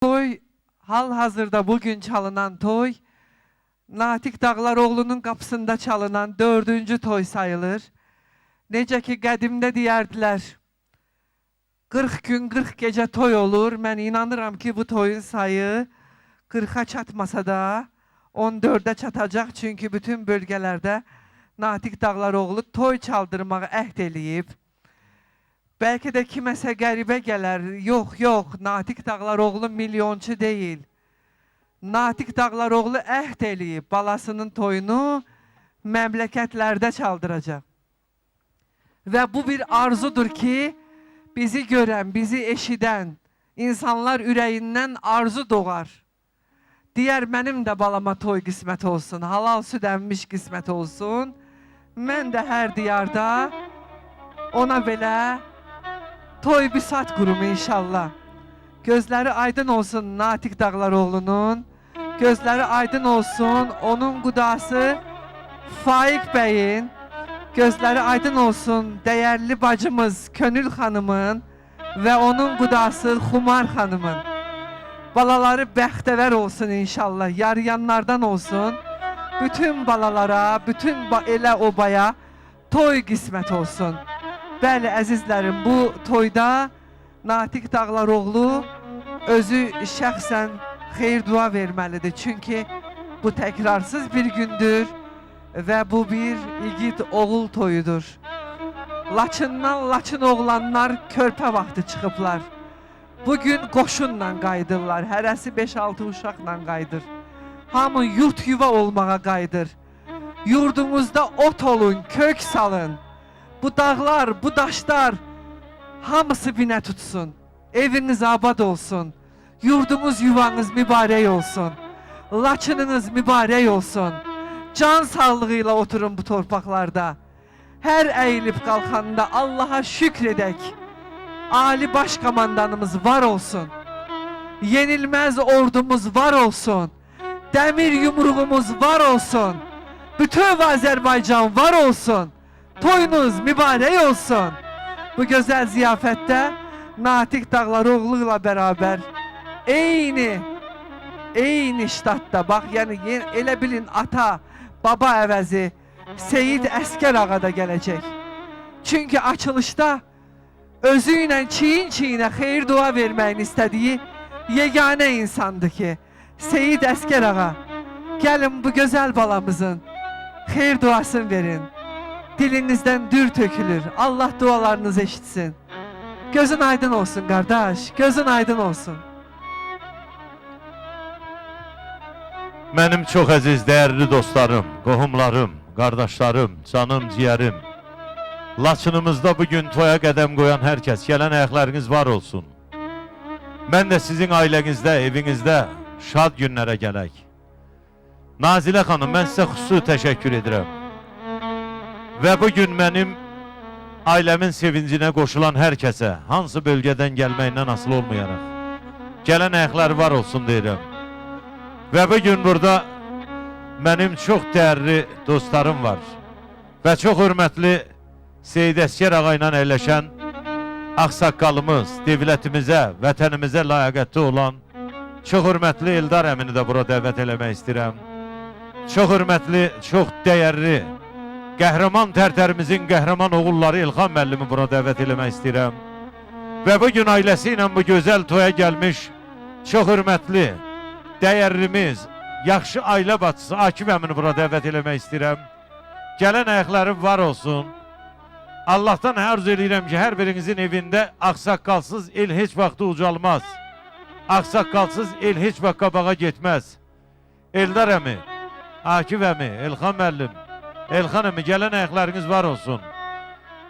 Toy, hal-hazırda bugün çalınan toy, Natiq Dağlaroğlu'nun qapısında çalınan 4-cü toy sayılır. Necə ki, qədimdə deyərdilər, 40 gün 40 gecə toy olur. Mən inanıram ki, bu toyun sayı 40-a çatmasa da 14-ə çatacaq. Çünki bütün bölgələrdə Natiq Dağlaroğlu toy çaldırmağı əhd eləyib. Bəlkə də kiməsə qəribə gələr, yox, Natiq Dağlaroğlu milyonçu deyil. Natiq Dağlaroğlu əhd eləyib, balasının toyunu məmləkətlərdə çaldıracaq. Və bu bir arzudur ki, bizi görən, bizi eşidən insanlar ürəyindən arzu doğar. Deyər, mənim də balama toy qismət olsun, halal süd əmmiş qismət olsun. Mən də hər diyarda ona belə toy büsat qurum inşallah. Gözləri aydın olsun Natiq Dağlaroğlu'nun, gözləri aydın olsun onun qudası Faiq bəyin, gözləri aydın olsun dəyərli bacımız Könül xanımın və onun qudası Xumar xanımın. Balaları bəxtəvər olsun inşallah, yarayanlardan olsun. Bütün balalara, bütün elə obaya toy qismət olsun. Bəli, əzizlərim, bu toyda Natiq Dağlaroğlu özü şəxsən xeyir dua verməlidir. Çünki bu təkrarsız bir gündür və bu bir igid oğul toyudur. Laçından Laçın oğlanlar körpə vaxtı çıxıblar. Bugün qoşunla qayıdırlar, hərəsi 5-6 uşaqla qayıdır. Hamı yurt yuva olmağa qayıdır. Yurdumuzda ot olun, kök salın. Bu dağlar, bu daşlar hamısı binə tutsun. Eviniz abad olsun. Yurdunuz, yuvanız mübarək olsun. Laçınınız mübarək olsun. Can sağlığıyla oturun bu torpaqlarda. Hər əyilib qalxanda Allaha şükr edək. Ali başkomandanımız var olsun. Yenilməz ordumuz var olsun. Dəmir yumruğumuz var olsun. Bütün Azərbaycan var olsun. Toyunuz mübarək olsun. Bu gözəl ziyafətdə Natiq Dağlaroğlu ilə bərabər eyni ştatda, bax, yəni elə bilin ata, baba əvəzi Seyid Əskər ağa da gələcək. Çünki açılışda özü ilə çiyin-çiyinə xeyir dua verməyin istədiyi yeganə insandır ki, Seyid Əskər ağa, gəlin bu gözəl balamızın xeyir duasını verin. Dilinizdən dür tökülür. Allah dualarınızı eşitsin. Gözün aydın olsun qardaş, gözün aydın olsun. Mənim çox əziz, dəyərli dostlarım, qohumlarım, qardaşlarım, canım, ciyərim. Laçınımızda bugün toya qədəm qoyan hər kəs, gələn ayaqlarınız var olsun. Mən də sizin ailənizdə, evinizdə şad günlərə gələk. Nazilə xanım, mən sizə xüsusi təşəkkür edirəm. Və bugün mənim ailəmin sevincinə qoşulan hər kəsə, hansı bölgədən gəlməkdən asılı olmayaraq, gələn ayaqları var olsun deyirəm. Və bugün burada mənim çox dəyərli dostlarım var və çox hörmətli Seyid Əskər ağa ilə əyləşən ağsaqqalımız, devlətimizə, vətənimizə layiqətli olan çox hörmətli Eldar əmini də bura dəvət eləmək istəyirəm. Çox hörmətli, çox dəyərli qəhrəman tərtərimizin qəhrəman oğulları İlxan müəllimi bura dəvət eləmək istəyirəm. Və bugün ailəsi ilə bu gözəl toya gəlmiş çox hörmətli dəyərlimiz, yaxşı ailə bacısı Akif əmini bura dəvət eləmək istəyirəm. Gələn ayaqları var olsun. Allahdan arzu edirəm ki, hər birinizin evində ağsaqqalsız el heç vaxtı ucalmaz. Ağsaqqalsız el heç vaxt qabağa getməz. Eldar əmi, Akif əmi, İlxan müəllim, Elxan əmi, gələn ayaqlarınız var olsun.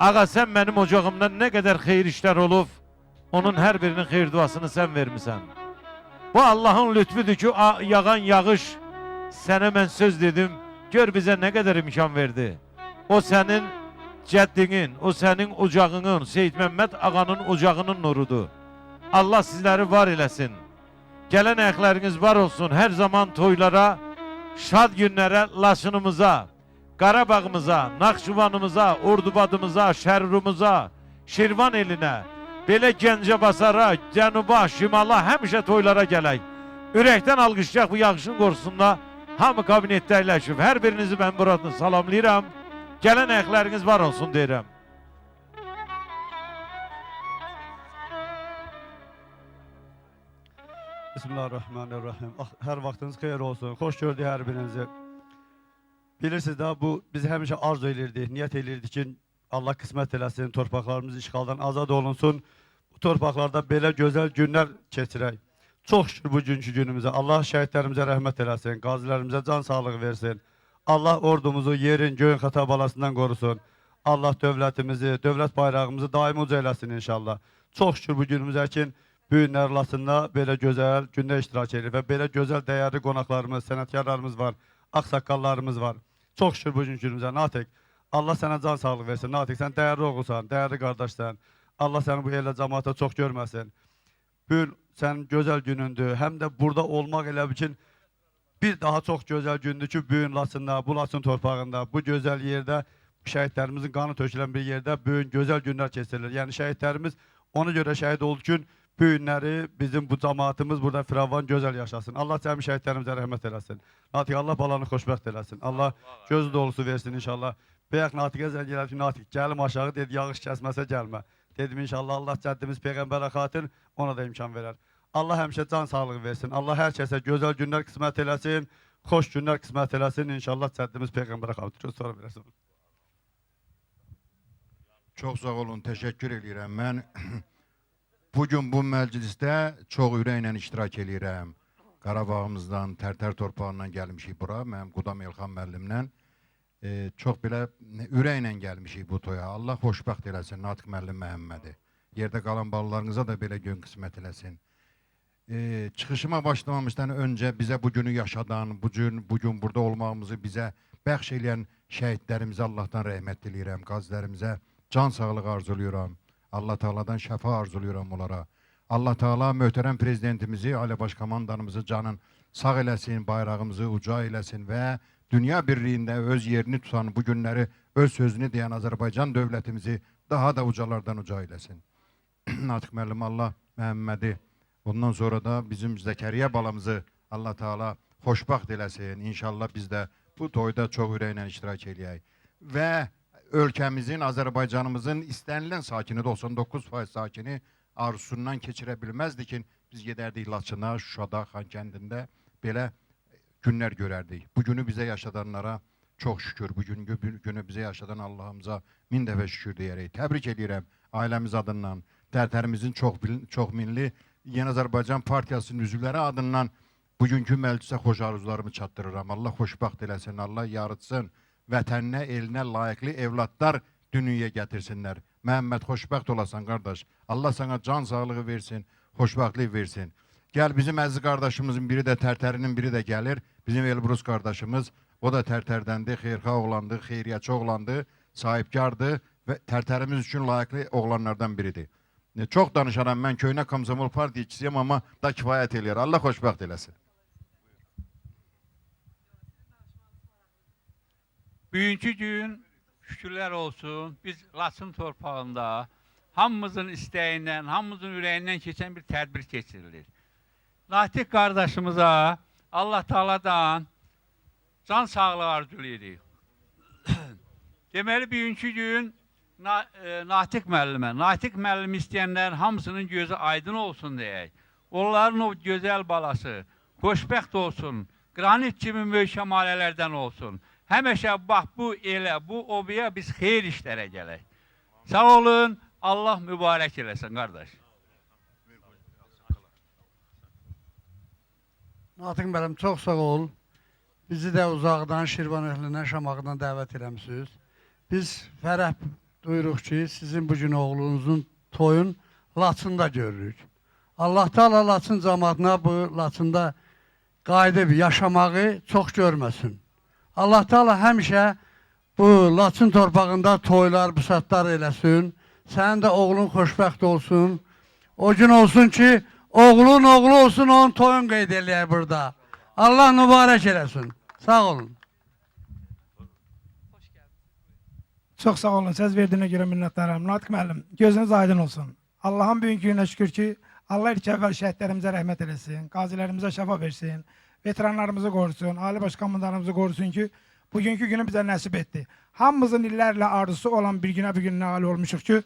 Ağa, sən mənim ocağımdan nə qədər xeyir işlər olub, onun hər birinin xeyir duasını sən vermisən. Bu Allahın lütfüdür ki, yağan yağış, sənə mən söz dedim, gör bizə nə qədər imkan verdi. O sənin cəddinin, o sənin ocağının, Seyid Məmməd ağanın ocağının nurudur. Allah sizləri var eləsin. Gələn ayaqlarınız var olsun, hər zaman toylara, şad günlərə, Laçınımıza, Qarabağımıza, Naxçıvanımıza, Ordubadımıza, Şərrumuza, Şirvan elinə, belə Gəncəbasara, Cənuba, Şimala həmişə toylara gələk. Ürəkdən alqışlayaq bu yaxşın qorusunda. Hamı kabinetdə əyləşib. Hər birinizi mən buradan salamlayıram. Gələn əyəkləriniz var olsun deyirəm. Bismillahirrahmanirrahim. Hər vaxtınız xeyir olsun. Xoş gördük hər birinizi. Bilirsiniz də bu biz həmişə arzu edirdik, niyyət edirdik ki, Allah qismət eləsin, torpaqlarımız işğaldan azad olunsun. Bu torpaqlarda belə gözəl günlər keçirək. Çox şükür bugünkü günümüzə. Allah şəhidlərimizə rəhmət eləsin, qazilərimizə can sağlığı versin. Allah ordumuzu yerin, göyün xəta balasından qorusun. Allah dövlətimizi, dövlət bayrağımızı daim uca eləsin inşallah. Çox şükür bu günümüzə ki, bu günlər arasında belə gözəl gündə iştirak edir və belə gözəl dəyərli qonaqlarımız, sənətkarlarımız var, ağsaqqallarımız var. Çox şükür bugünkü günümüzə. Natiq, Allah sənə can sağlığı versin. Natiq, sən dəyərli oğulsan, dəyərli qardaşsan. Allah səni bu elə cəmaata çox görməsin. Bu gün sənin gözəl günündür. Həm də burada olmaq elə biçin bir daha çox gözəl gündür ki, bu gün Laçında, bu Laçın torpağında, bu gözəl yerdə, şəhidlərimizin qanı tökülən bir yerdə bu gün gözəl günlər keçirilir. Yəni şəhidlərimiz ona görə şəhid oldu ki, bu günləri bizim bu cəmaatımız burada firavan gözəl yaşasın. Allah cəmi şəhidlərimizə rəhmət eləsin. Natiq, Allah balanı xoşbəxt eləsin. Allah gözü dolusu versin inşallah. Bəyək Natiqə zəng elədim ki, Natiq, gəlim aşağı, dedi, yağış kəsməsə gəlmə. Dedim, inşallah Allah cəddimiz Peyğəmbərə xatir ona da imkan verər. Allah həmişə can sağlığı versin. Allah hər kəsə gözəl günlər qismət eləsin, xoş günlər qismət eləsin. İnşallah cəddimiz Peyğəmbərə xatir. Sonra verəsin. Çox sağ olun, təşəkkür edirəm. Mən bugün bu məclisdə çox ürəklə iştirak edirəm. Qarabağımızdan, Tərtər torpağından gəlmişik bura. Mənim Qudam Elxan müəllimlə. Çox belə ürəklə gəlmişik bu toya. Allah xoşbəxt eləsin, Natiq müəllim Məhəmmədi. Yerdə qalan balalarınıza da belə gün qismət eləsin. Çıxışıma başlamamışdan öncə bizə bu günü yaşadan, bu gün burada olmağımızı bizə bəxş eləyən şəhidlərimizə Allahdan rəhmət diləyirəm. Qazilərimizə can sağlığı arzuluyorum. Allah Teala'dan şəfa arzuluyorum onlara. Allah Teala möhtərəm prezidentimizi, Ali Başkomandanımızı canın sağ eləsin, bayrağımızı uca eləsin və dünya birliyində öz yerini tutan bu günləri, öz sözünü deyən Azərbaycan dövlətimizi daha da ucalardan uca eləsin. Natiq müəllim, Allah Məhəmmədi, ondan sonra da bizim Zəkəriyə balamızı Allah Teala xoşbəxt eləsin. İnşallah biz də bu toyda çox ürəklə iştirak eləyək. Və ölkəmizin, Azərbaycanımızın istənilən sakini, 99% sakini arzusundan keçirə bilməzdi ki, biz gedərdik Laçına, Şuşada, Xankəndində belə günlər görərdik. Bu günü bizə yaşadanlara çox şükür. Bu günü bizə yaşadan Allah'ımıza min dəfə şükür deyərək. Təbrik edirəm ailəmiz adından, Tərtərimizin çox minli Yeni Azərbaycan Partiyasının üzvləri adından bugünkü məclisə xoş arzularımı çatdırıram. Allah xoşbəxt eləsin, Allah yarıtsın, vətəninə, elinə layiqli evlatlar dünyaya gətirsinlər. Məhəmməd, xoşbəxt olasan qardaş. Allah sana can sağlığı versin, xoşbəxtlik versin. Gəl, bizim əziz qardaşımızın biri də Tərtərinin biri də gəlir. Bizim Elbrus qardaşımız, o da Tərtərdəndir, xeyirxah oğlandı, xeyriyyətçi oğlandı, sahibkardı və Tərtərimiz üçün layiqli oğlanlardan biridir. Çox danışaram, mən Köhnə Komsomol partiyacısıyam, amma da kifayət eləyər. Allah xoşbəxt eləsin. Bugünkü gün şükürlər olsun, biz Laçın torpağında hamımızın istəyindən, hamımızın ürəyindən keçən bir tədbir keçirilir. Natiq qardaşımıza Allah Teala'dan can sağlığı arzulayırıq. Deməli, bugünkü gün Natiq müəllim istəyənlərin hamısının gözü aydın olsun deyək. Onların o gözəl balası xoşbəxt olsun, qranit kimi möhkəm ailələrdən olsun. Həmişə bax bu elə, bu obaya biz xeyir işlərə gələk. Sağ olun, Allah mübarək eləsin qardaş. Natiq müəllim, çox sağ ol. Bizi də uzaqdan, Şirvan əhlindən, Şamağından dəvət eləmişsiniz. Biz fərəh duyuruq ki, sizin bugün oğlunuzun toyun Laçında görürük. Allah Teala Laçın cəmaatına bu Laçında qayıdıb yaşamağı çox görməsin. Allah Teala həmişə bu Laçın torpağında toylar, büsatlar eləsin. Sənin də oğlun xoşbəxt olsun. O gün olsun ki, oğlun oğlu olsun, onun toyun qeyd eləyək burada. Allah mübarək eləsin. Sağ olun. Çox sağ olun, söz verdiyinə görə minnətdaram. Natiq müəllim, gözünüz aydın olsun. Allah'ın bugünkü gününe şükür ki Allah ilk evvel şehitlerimize rahmet eylesin. Gazilerimize şefa versin. Veteranlarımızı korusun. Ali başkomandanımızı korusun ki bugünkü günü bize nasip etti. Hamımızın illerle arzusu olan bir güne bugün nail olmuşuz ki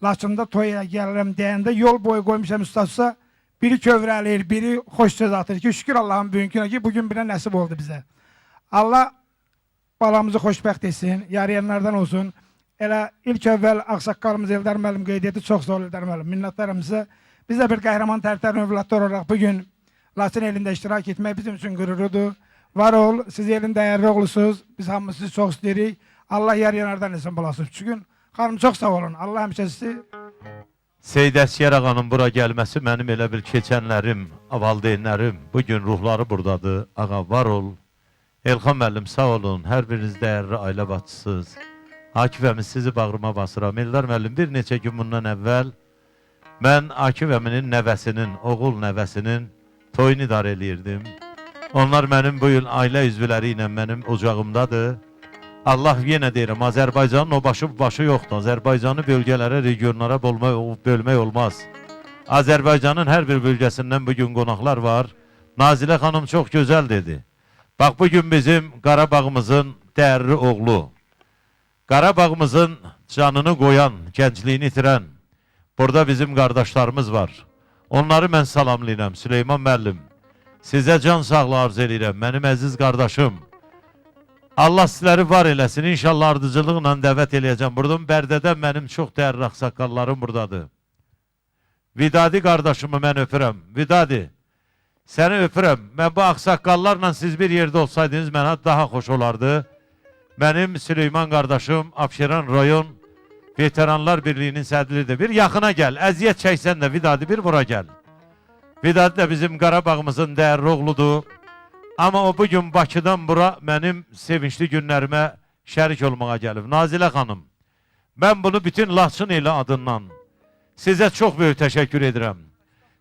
Laçında toya gelirim deyende yol boyu koymuşam üstadsa biri kövrəliyir, biri hoş söz atır ki şükür Allah'ın bugünküne ki bugün bile nasip oldu bize. Allah balamızı xoşbəxt etsin, yarayanlardan olsun. Elə ilk əvvəl ağsaqqalımız Eldar müəllim qeyd etdi, çox sağ ol Eldar müəllim. Minnətdarım sizə. Biz də bir qəhrəman tərtərin övladlar olaraq bugün Laçın elində iştirak etmək bizim üçün qürurudur. Var ol, siz elin dəyərli oğlusunuz. Biz hamımız sizi çox istəyirik. Allah yarayanlardan etsin balasınız. Çünki xanım çox sağ olun. Allah həmişə sizi Seyid Əsgər ağanın bura gəlməsi mənim elə bil keçənlərim, valideynlərim, bugün ruhları buradadır. Ağa var ol. Elxan müəllim sağ olun. Hər biriniz dəyərli ailə başçısınız. Akif əmi sizi bağrıma basıram. Eldar müəllim bir neçə gün bundan əvvəl mən Akif əminin nəvəsinin, oğul nəvəsinin toyunu idarə eləyirdim. Onlar mənim bu yıl ailə üzvləri ilə mənim ocağımdadır. Allah yenə deyirəm, Azərbaycanın o başı yoxdur. Azərbaycanı bölgələrə, regionlara bölmək olmaz. Azərbaycanın hər bir bölgəsindən bugün qonaqlar var. Nazilə xanım çox gözəl dedi. Bax, bugün bizim Qarabağımızın dəyərli oğlu, Qarabağımızın canını qoyan, gəncliyini itirən, burada bizim qardaşlarımız var. Onları mən salamlayıram. Süleyman müəllim, sizə can sağlığı arz edirəm, mənim əziz qardaşım. Allah sizləri var eləsin, inşallah ardıcılıqla dəvət eləyəcəm. Buradan Bərdədən mənim çox dəyərli ağsaqqallarım buradadır. Vidadi qardaşımı mən öpürəm. Vidadi, səni öpürəm. Mən bu ağsaqqallarla siz bir yerdə olsaydınız mənə daha xoş olardı. Mənim Süleyman qardaşım Abşeron rayon Veteranlar Birliğinin sədridir. Bir yaxına gəl, əziyyət çəksən də Vidadi bir bura gəl. Vidadi də bizim Qarabağımızın dəyərli oğludur. Amma o bugün Bakıdan bura mənim sevinçli günlərimə şərik olmağa gəlib. Nazilə xanım, mən bunu bütün Laçın eli adından sizə çox böyük təşəkkür edirəm.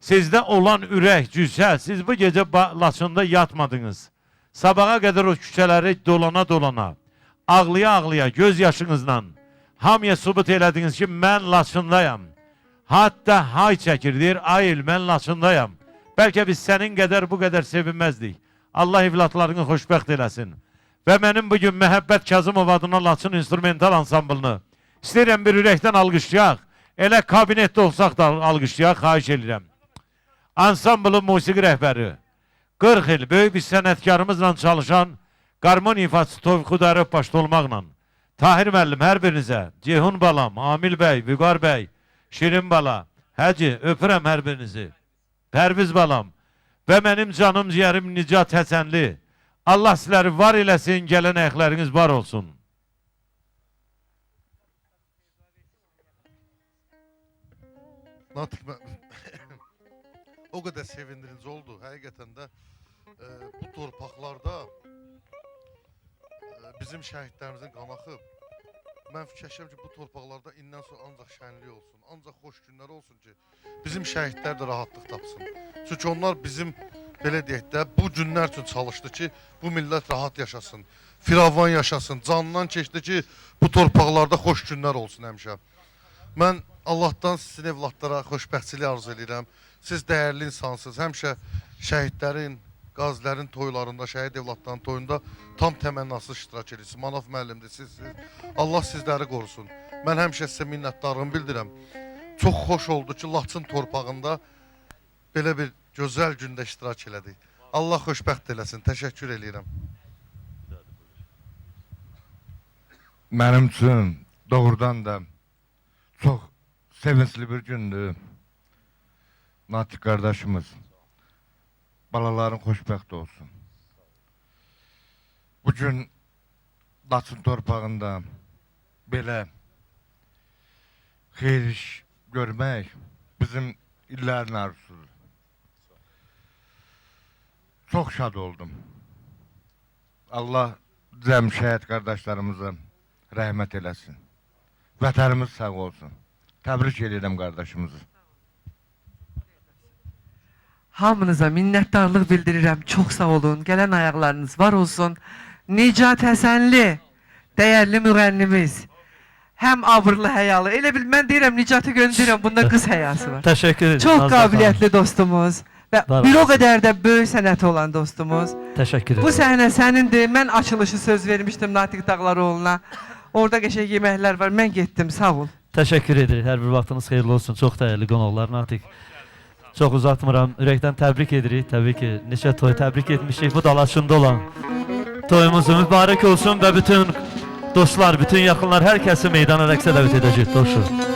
Sizdə olan ürək, cüzsə, siz bu gecə Laçında yatmadınız. Sabaha qədər o küçələri dolana, ağlaya, göz yaşınızla hamıya sübut elədiniz ki, mən Laçındayam. Hatta hay çəkir, deyir, ayıl, mən Laçındayam. Bəlkə biz sənin qədər bu qədər sevinməzdik. Allah evlatlarını xoşbəxt eləsin. Və mənim bugün Məhəbbət Kazımov adına Laçın instrumental ansamblını istəyirəm bir ürəkdən alqışlayaq. Elə kabinetdə olsaq da alqışlayaq, xahiş edirəm. Ansamblın musiqi rəhbəri, 40 il böyük bir sənətkarımızla çalışan qarmon ifaçısı Tofiq Xudarov başda olmaqla, Tahir müəllim hər birinizə, Ceyhun balam, Amil bəy, Vüqar bəy, Şirin bala, Həci, öpürəm hər birinizi, Pərviz balam və mənim canım ciyərim Nicat Həsənli. Allah sizləri var eləsin, gələn əyəkləriniz var olsun. Natiq o qədər sevindirici oldu. Həqiqətən də bu torpaqlarda bizim şəhidlərimizin qanı axıb. Mən fikirləşirəm ki, bu torpaqlarda indən sonra ancaq şənlik olsun, ancaq xoş günlər olsun ki, bizim şəhidlər də rahatlıq tapsın. Çünki onlar bizim, belə deyək də, bu günlər üçün çalışdı ki, bu millət rahat yaşasın, firavan yaşasın, canından keçdi ki, bu torpaqlarda xoş günlər olsun həmişə. Mən Allahdan sizin evlatlara xoşbəxtçilik arzu edirəm. Siz dəyərli insansınız. Həmişə şəhidlərin, qazilərin toylarında, şəhid evlatların toyunda tam təmənnasız iştirak edirsiniz. Manaf müəllimdir, siz. Allah sizləri qorusun. Mən həmişə sizə minnətdarlığımı bildirəm. Çox xoş oldu ki, Laçın torpağında belə bir gözəl gündə iştirak elədik. Allah xoşbəxt eləsin. Təşəkkür edirəm. Mənim üçün doğrudan da çox sevincli bir gündür. Natiq qardaşımız, balaların xoşbəxt olsun. Bugün Laçın torpağında belə xeyir iş görmək bizim illərin arzusudur. Çox şad oldum. Allah cəm şəhid qardaşlarımıza rəhmət eləsin. Vətənimiz sağ olsun. Təbrik edirəm qardaşımızı. Hamınıza minnətdarlıq bildirirəm. Çox sağ olun. Gələn ayaqlarınız var olsun. Nicat Həsənli, dəyərli müğənnimiz. həm abırlı, həyalı. Elə bil mən deyirəm Nicatı göndərirəm, bunda qız həyası var. Təşəkkür edirəm. Çox Nazlı xanım. qabiliyyətli dostumuz və Var bir o olasın. qədər də böyük sənəti olan dostumuz. Təşəkkür Bu edirəm. səhnə sənindir. Mən açılışı söz vermişdim Natiq Dağlaroğlu'na. Orada qəşəng yeməklər var. Mən getdim. Sağ ol. Təşəkkür edirik. Hər bir vaxtınız xeyirli olsun. Çox dəyərli qonaqlar Natiq. Çox uzatmıram. Ürəkdən təbrik edirik. Təbii ki, neçə toy təbrik etmişik. Bu da Laçında olan toyumuz mübarək olsun və bütün dostlar, bütün yaxınlar, hər kəsi meydana rəqsə dəvət edəcək. Dostlar.